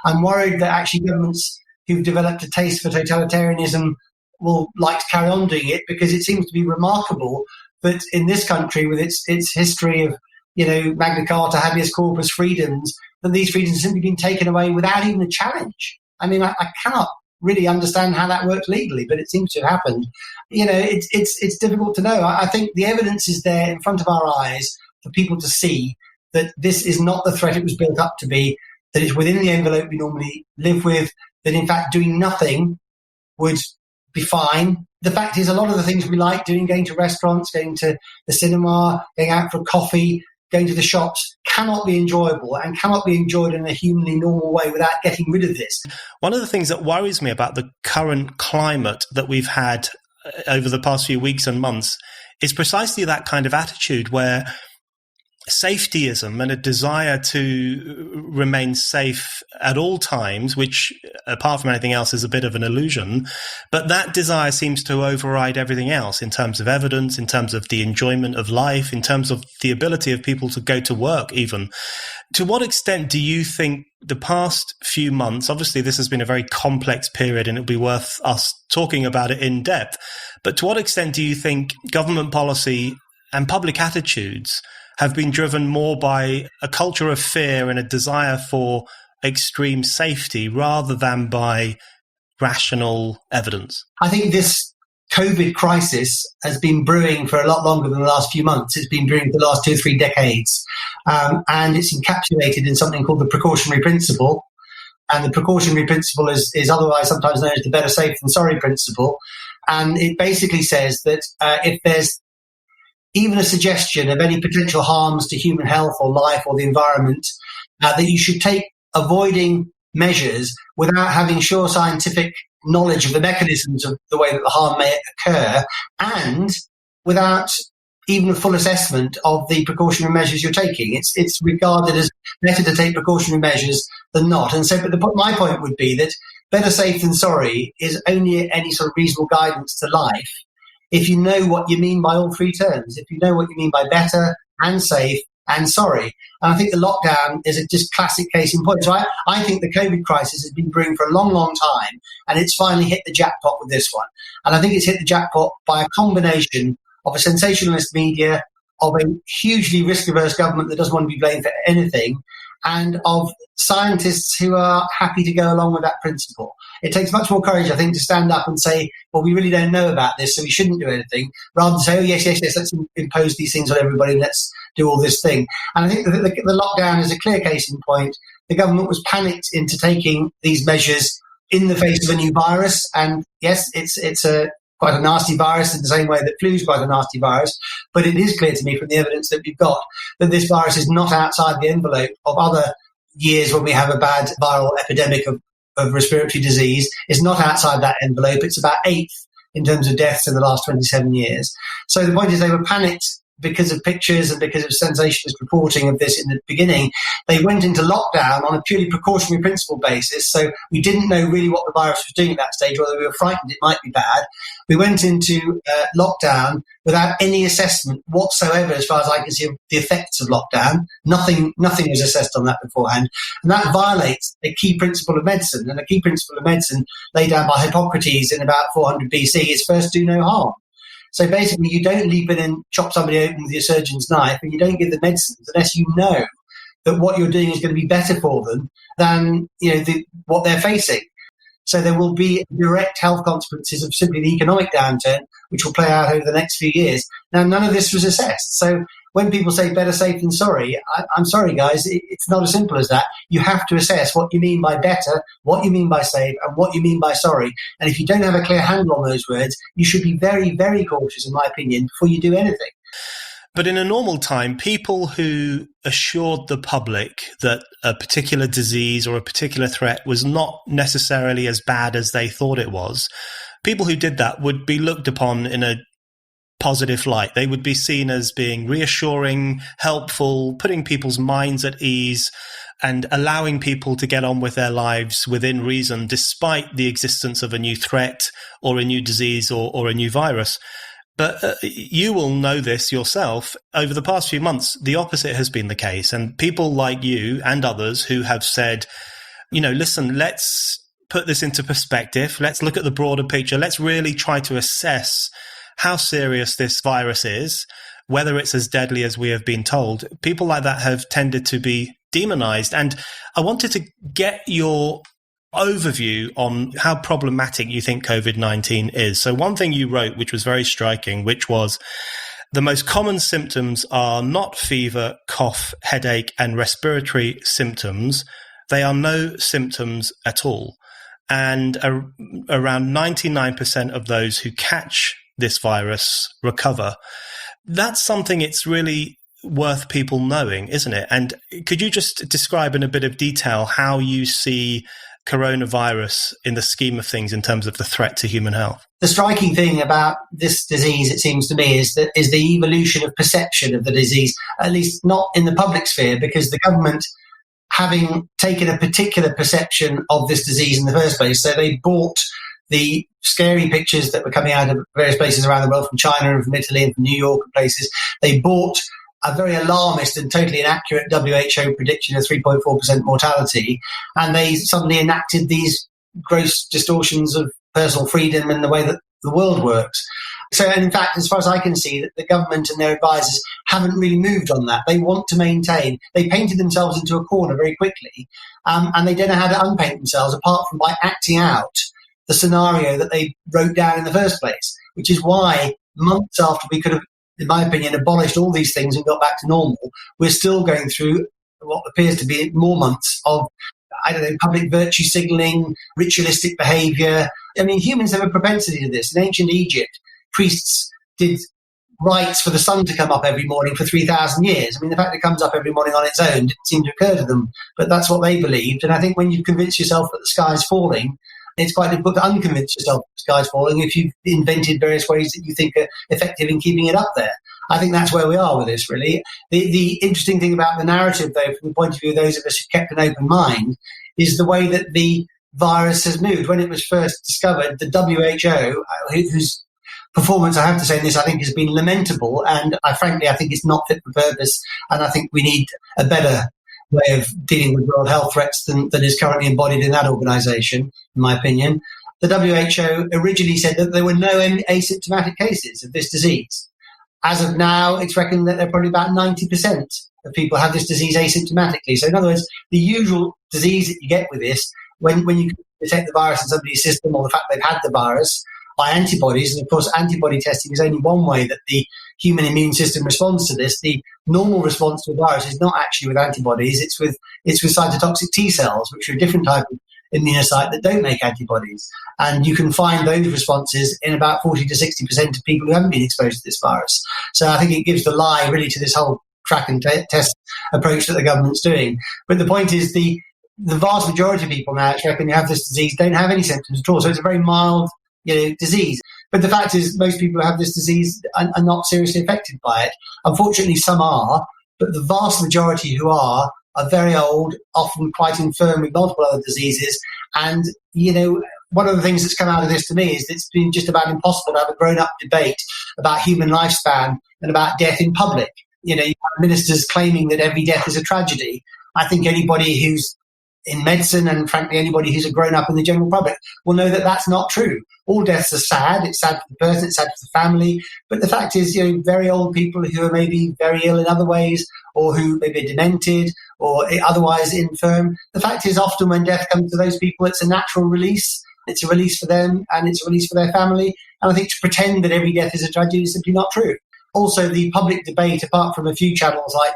I'm worried that actually governments who've developed a taste for totalitarianism will like to carry on doing it, because it seems to be remarkable that in this country, with its history of, Magna Carta, habeas corpus freedoms, that these freedoms have simply been taken away without even a challenge. I mean, I cannot really understand how that works legally, but it seems to have happened. It's difficult to know. I think the evidence is there in front of our eyes for people to see that this is not the threat it was built up to be, that it's within the envelope we normally live with, that in fact doing nothing would be fine. The fact is, a lot of the things we like doing, going to restaurants, going to the cinema, going out for coffee, going to the shops, cannot be enjoyable and cannot be enjoyed in a humanly normal way without getting rid of this. One of the things that worries me about the current climate that we've had over the past few weeks and months is precisely that kind of attitude where safetyism and a desire to remain safe at all times, which apart from anything else is a bit of an illusion, but that desire seems to override everything else in terms of evidence, in terms of the enjoyment of life, in terms of the ability of people to go to work even. To what extent do you think the past few months, obviously this has been a very complex period and it'll be worth us talking about it in depth, but to what extent do you think government policy and public attitudes have been driven more by a culture of fear and a desire for extreme safety rather than by rational evidence? I think this COVID crisis has been brewing for a lot longer than the last few months. It's been brewing for the last 2 or 3 decades. And it's encapsulated in something called the precautionary principle. And the precautionary principle is otherwise sometimes known as the better safe than sorry principle. And it basically says that if there's even a suggestion of any potential harms to human health or life or the environment, that you should take avoiding measures without having sure scientific knowledge of the mechanisms of the way that the harm may occur, and without even a full assessment of the precautionary measures you're taking. It's regarded as better to take precautionary measures than not. And so, but my point would be that better safe than sorry is only any sort of reasonable guidance to life if you know what you mean by all 3 terms, if you know what you mean by better and safe and sorry. And I think the lockdown is a just classic case in point. So I think the COVID crisis has been brewing for a long, long time, and it's finally hit the jackpot with this one. And I think it's hit the jackpot by a combination of a sensationalist media, of a hugely risk-averse government that doesn't want to be blamed for anything, and of scientists who are happy to go along with that principle. It takes much more courage, I think, to stand up and say, well, we really don't know about this, so we shouldn't do anything, rather than say, oh, yes, let's impose these things on everybody, let's do all this thing. And I think that the lockdown is a clear case in point. The government was panicked into taking these measures in the face of a new virus. And yes, it's quite a nasty virus in the same way that flu is quite a nasty virus. But it is clear to me from the evidence that we've got that this virus is not outside the envelope of other years when we have a bad viral epidemic of respiratory disease. It's not outside that envelope. It's about 8th in terms of deaths in the last 27 years. So the point is they were panicked because of pictures and because of sensationalist reporting of this in the beginning. They went into lockdown on a purely precautionary principle basis. So we didn't know really what the virus was doing at that stage, whether we were frightened it might be bad. We went into lockdown without any assessment whatsoever, as far as I can see, of the effects of lockdown. Nothing was assessed on that beforehand. And that violates a key principle of medicine. And a key principle of medicine laid down by Hippocrates in about 400 BC is first do no harm. So basically, you don't leap in and chop somebody open with your surgeon's knife, and you don't give them medicines unless you know that what you're doing is going to be better for them than what they're facing. So there will be direct health consequences of simply the economic downturn, which will play out over the next few years. Now, none of this was assessed. So when people say better safe than sorry, I'm sorry, guys, it's not as simple as that. You have to assess what you mean by better, what you mean by safe, and what you mean by sorry. And if you don't have a clear handle on those words, you should be very, very cautious, in my opinion, before you do anything. But in a normal time, people who assured the public that a particular disease or a particular threat was not necessarily as bad as they thought it was, people who did that would be looked upon in a positive light. They would be seen as being reassuring, helpful, putting people's minds at ease, and allowing people to get on with their lives within reason, despite the existence of a new threat or a new disease or a new virus. But you will know this yourself. Over the past few months, the opposite has been the case. And people like you and others who have said, listen, let's put this into perspective. Let's look at the broader picture. Let's really try to assess how serious this virus is, whether it's as deadly as we have been told. People like that have tended to be demonized. And I wanted to get your overview on how problematic you think COVID-19 is. So one thing you wrote, which was very striking, which was the most common symptoms are not fever, cough, headache, and respiratory symptoms. They are no symptoms at all. And around 99% of those who catch this virus recover. That's something it's really worth people knowing, isn't it? And could you just describe in a bit of detail how you see coronavirus in the scheme of things in terms of the threat to human health? The striking thing about this disease, it seems to me, is the evolution of perception of the disease, at least not in the public sphere, because the government, having taken a particular perception of this disease in the first place, so they bought the scary pictures that were coming out of various places around the world, from China and from Italy and from New York and places. They bought a very alarmist and totally inaccurate WHO prediction of 3.4% mortality, and they suddenly enacted these gross distortions of personal freedom and the way that the world works. So, and in fact, as far as I can see, that the government and their advisors haven't really moved on that. They want to maintain. They painted themselves into a corner very quickly, and they don't know how to unpaint themselves apart from by acting out the scenario that they wrote down in the first place, which is why months after we could have, in my opinion, abolished all these things and got back to normal, we're still going through what appears to be more months of, public virtue signalling, ritualistic behavior. I mean, humans have a propensity to this. In ancient Egypt, priests did rites for the sun to come up every morning for 3,000 years. I mean, the fact it comes up every morning on its own didn't seem to occur to them, but that's what they believed. And I think when you convince yourself that the sky is falling, it's quite difficult to unconvince yourself that the sky's falling if you've invented various ways that you think are effective in keeping it up there. I think that's where we are with this, really. The interesting thing about the narrative, though, from the point of view of those of us who kept an open mind, is the way that the virus has moved. When it was first discovered, the WHO, whose performance, I have to say, in this, I think, has been lamentable, and I think it's not fit for purpose, and I think we need a better way of dealing with world health threats than is currently embodied in that organisation, in my opinion. The WHO originally said that there were no asymptomatic cases of this disease. As of now, it's reckoned that there are probably about 90% of people have this disease asymptomatically. So in other words, the usual disease that you get with this, when you detect the virus in somebody's system, or the fact they've had the virus, by antibodies, and of course antibody testing is only one way that the human immune system responds to this. The normal response to a virus is not actually with antibodies, it's with cytotoxic T cells, which are a different type of immunocyte that don't make antibodies. And you can find those responses in about 40 to 60% of people who haven't been exposed to this virus. So I think it gives the lie really to this whole track and test approach that the government's doing. But the point is the vast majority of people now, it's reckoned, who have this disease don't have any symptoms at all. So it's a very mild disease. But the fact is, most people who have this disease are not seriously affected by it. Unfortunately, some are, but the vast majority who are very old, often quite infirm with multiple other diseases. And, one of the things that's come out of this to me is that it's been just about impossible to have a grown-up debate about human lifespan and about death in public. You have ministers claiming that every death is a tragedy. I think anybody who's in medicine, and frankly anybody who's a grown-up in the general public, will know that that's not true. All deaths are sad. It's sad for the person, it's sad for the family. But the fact is, very old people who are maybe very ill in other ways, or who maybe are demented or otherwise infirm, the fact is often when death comes to those people, it's a natural release. It's a release for them and it's a release for their family. And I think to pretend that every death is a tragedy is simply not true. Also, the public debate, apart from a few channels like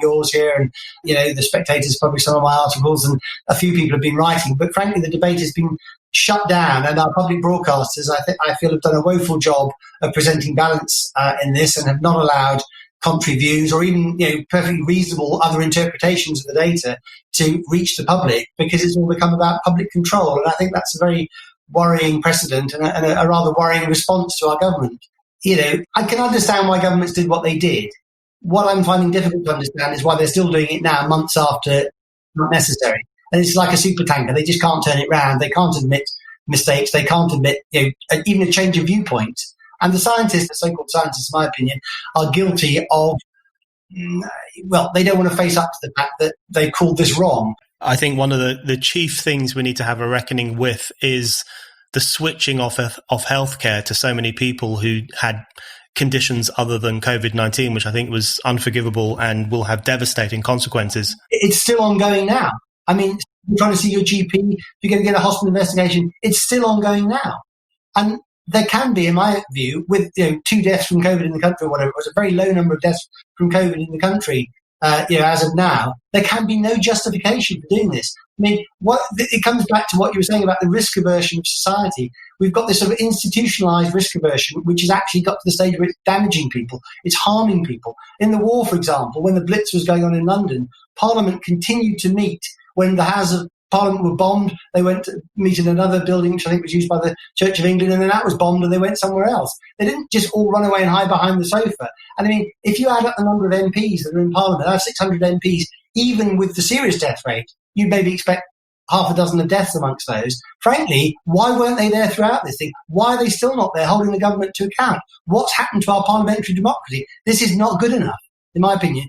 yours here, and the Spectator's published some of my articles, and a few people have been writing, but frankly, the debate has been shut down, and our public broadcasters, I feel, have done a woeful job of presenting balance in this, and have not allowed contrary views or even perfectly reasonable other interpretations of the data to reach the public, because it's all become about public control, and I think that's a very worrying precedent and a rather worrying response to our government. I can understand why governments did what they did. What I'm finding difficult to understand is why they're still doing it now, months after not necessary. And it's like a super tanker. They just can't turn it round. They can't admit mistakes. They can't admit even a change of viewpoint. And the scientists, the so-called scientists, in my opinion, are guilty of, they don't want to face up to the fact that they called this wrong. I think one of the chief things we need to have a reckoning with is the switching off of healthcare to so many people who had conditions other than COVID-19, which I think was unforgivable and will have devastating consequences. It's still ongoing now. I mean, you're trying to see your GP, you're going to get a hospital investigation, it's still ongoing now. And there can be, in my view, with 2 deaths from COVID in the country or whatever, it was a very low number of deaths from COVID in the country, as of now, there can be no justification for doing this. I mean, it comes back to what you were saying about the risk aversion of society. We've got this sort of institutionalized risk aversion, which has actually got to the stage where it's damaging people, it's harming people. In the war, for example, when the Blitz was going on in London, Parliament continued to meet. When the Houses of Parliament were bombed, they went to meet in another building, which I think was used by the Church of England, and then that was bombed and they went somewhere else. They didn't just all run away and hide behind the sofa. And I mean, if you add up the number of MPs that are in Parliament, there are 600 MPs, even with the serious death rate, you'd maybe expect half a dozen of deaths amongst those. Frankly, why weren't they there throughout this thing? Why are they still not there holding the government to account? What's happened to our parliamentary democracy? This is not good enough, in my opinion.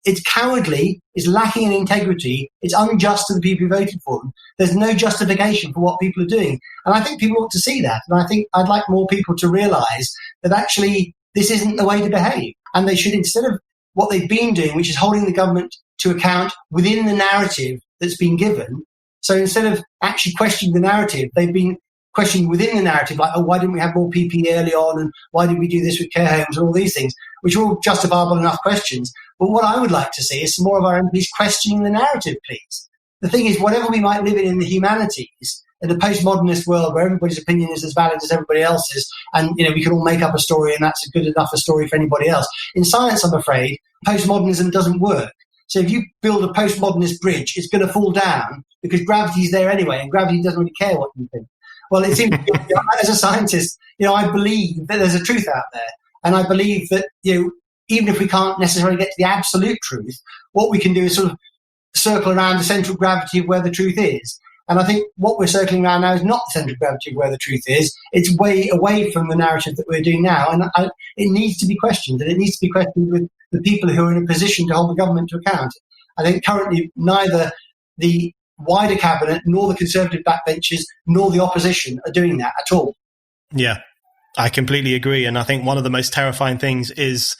It's cowardly, it's lacking in integrity, it's unjust to the people who voted for them. There's no justification for what people are doing. And I think people ought to see that. And I think I'd like more people to realise that actually this isn't the way to behave. And they should, instead of what they've been doing, which is holding the government to account within the narrative that's been given. So instead of actually questioning the narrative, they've been questioning within the narrative, like, oh, why didn't we have more PPE early on? And why did we do this with care homes and all these things, which are all justifiable enough questions. But what I would like to see is some more of our MPs questioning the narrative, please. The thing is, whatever we might live in the humanities, in a postmodernist world where everybody's opinion is as valid as everybody else's, and we can all make up a story and that's good enough a story for anybody else. In science, I'm afraid, postmodernism doesn't work. So if you build a postmodernist bridge, it's going to fall down because gravity's there anyway, and gravity doesn't really care what you think. Well, it seems as a scientist, I believe that there's a truth out there, and I believe that even if we can't necessarily get to the absolute truth, what we can do is sort of circle around the central gravity of where the truth is. And I think what we're circling around now is not the central gravity of where the truth is. It's way away from the narrative that we're doing now, and it needs to be questioned, and it needs to be questioned with the people who are in a position to hold the government to account. I think currently neither the wider cabinet nor the Conservative backbenchers nor the opposition are doing that at all. Yeah, I completely agree. And I think one of the most terrifying things is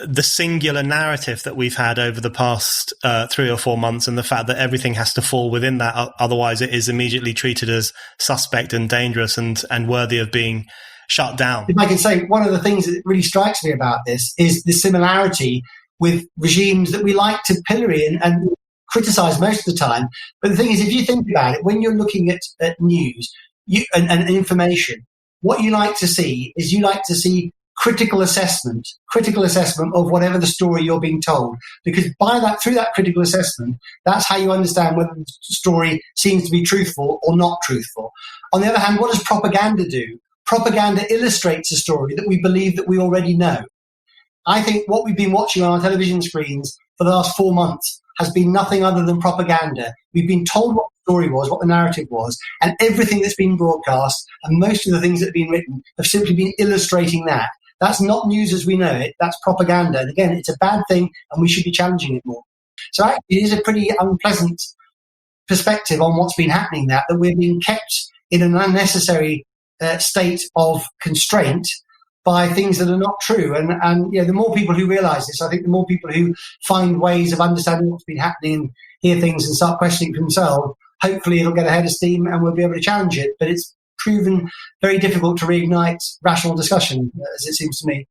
the singular narrative that we've had over the past 3 or 4 months, and the fact that everything has to fall within that. Otherwise, it is immediately treated as suspect and dangerous and worthy of being shut down. If I can say, one of the things that really strikes me about this is the similarity with regimes that we like to pillory and criticise most of the time. But the thing is, if you think about it, when you're looking at news and information, what you like to see is critical assessment of whatever the story you're being told. Because through that critical assessment, that's how you understand whether the story seems to be truthful or not truthful. On the other hand, what does propaganda do? Propaganda illustrates a story that we believe that we already know. I think what we've been watching on our television screens for the last 4 months has been nothing other than propaganda. We've been told what the story was, what the narrative was, and everything that's been broadcast and most of the things that have been written have simply been illustrating that. That's not news as we know it. That's propaganda. And again, it's a bad thing, and we should be challenging it more. So actually, it is a pretty unpleasant perspective on what's been happening, that we're being kept in an unnecessary state of constraint by things that are not true. And the more people who realise this, I think the more people who find ways of understanding what's been happening and hear things and start questioning for themselves, hopefully it'll get a head of steam and we'll be able to challenge it. But it's proven very difficult to reignite rational discussion, as it seems to me.